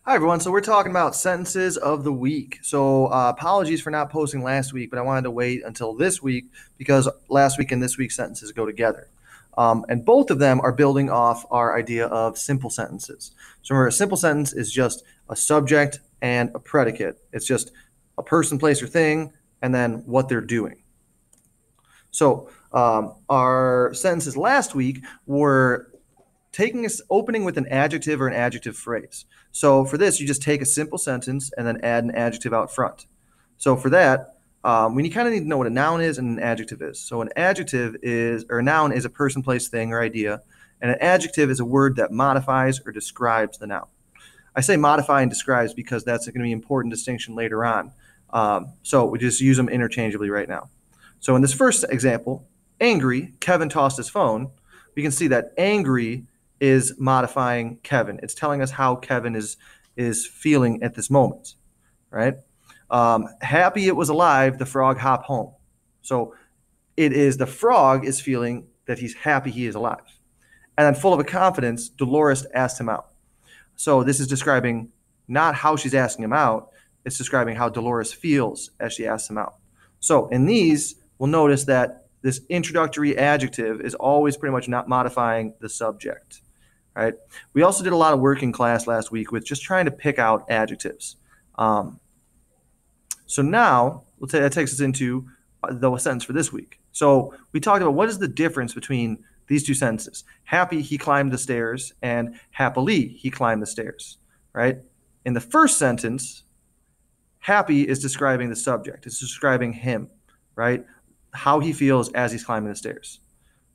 Hi, everyone. So we're talking about sentences of the week. So apologies for not posting last week, but I wanted to wait until this week because last week and this week's sentences go together. And both of them are building off our idea of simple sentences. So remember, a simple sentence is just a subject and a predicate. It's just a person, place, or thing, and then what they're doing. So our sentences last week were opening with an adjective or an adjective phrase. So for this, you just take a simple sentence and then add an adjective out front. So for that, we kind of need to know what a noun is and an adjective is. So an adjective is, or a noun is a person, place, thing, or idea, and an adjective is a word that modifies or describes the noun. I say modify and describes because that's going to be an important distinction later on. So we just use them interchangeably right now. So in this first example, angry, Kevin tossed his phone. We can see that angry is modifying Kevin. It's telling us how Kevin is feeling at this moment, right? Happy it was alive, the frog hopped home. So it is the frog is feeling that he's happy he is alive. And then full of a confidence, Dolores asked him out. So this is describing not how she's asking him out, it's describing how Dolores feels as she asks him out. So in these, we'll notice that this introductory adjective is always pretty much not modifying the subject, right? We also did a lot of work in class last week with just trying to pick out adjectives. So now, that takes us into the sentence for this week. So we talked about what is the difference between these two sentences. Happy, he climbed the stairs, and happily, he climbed the stairs, right? In the first sentence, happy is describing the subject. It's describing him, right? How he feels as he's climbing the stairs.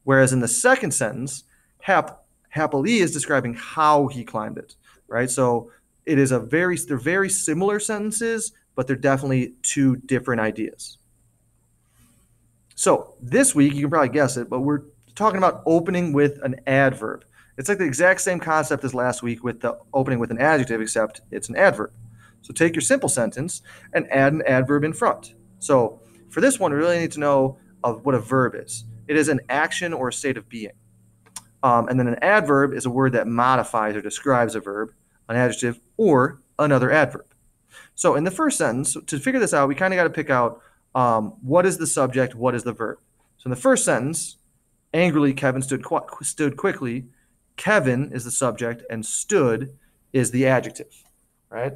Whereas in the second sentence, happily is describing how he climbed it, right? So it is they're very similar sentences, but they're definitely two different ideas. So this week, you can probably guess it, but we're talking about opening with an adverb. It's like the exact same concept as last week with the opening with an adjective, except it's an adverb. So take your simple sentence and add an adverb in front. So for this one, we really need to know of what a verb is. It is an action or a state of being. And then an adverb is a word that modifies or describes a verb, an adjective, or another adverb. So in the first sentence, to figure this out, we kind of got to pick out what is the subject, what is the verb. So in the first sentence, angrily, Kevin stood quickly. Kevin is the subject, and stood is the adjective, right?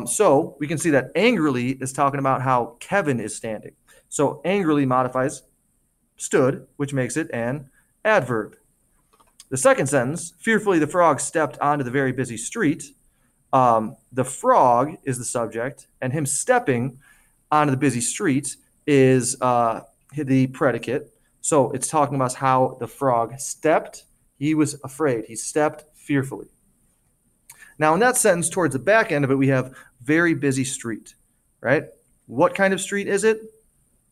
So we can see that angrily is talking about how Kevin is standing. So angrily modifies stood, which makes it an adverb. The second sentence, fearfully the frog stepped onto the very busy street. The frog is the subject, and him stepping onto the busy street is the predicate. So it's talking about how the frog stepped. He was afraid. He stepped fearfully. Now, in that sentence, towards the back end of it, we have very busy street, right? What kind of street is it?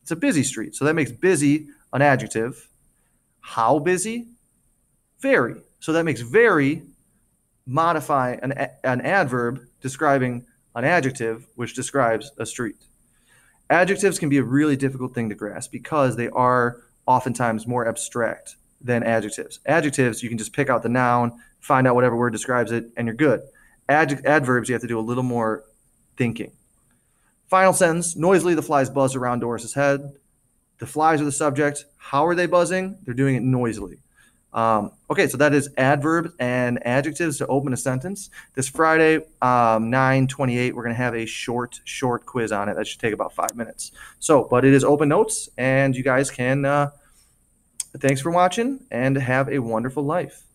It's a busy street. So that makes busy an adjective. How busy? Very. So that makes very modify an adverb describing an adjective, which describes a street. Adjectives can be a really difficult thing to grasp because they are oftentimes more abstract than adjectives. Adjectives, you can just pick out the noun, find out whatever word describes it, and you're good. Adverbs, you have to do a little more thinking. Final sentence, noisily the flies buzz around Doris's head. The flies are the subject. How are they buzzing? They're doing it noisily. Okay, so that is adverbs and adjectives to open a sentence. This Friday, 9/28, we're going to have a short quiz on it. That should take about 5 minutes. So, but it is open notes, and you guys can, thanks for watching, and have a wonderful life.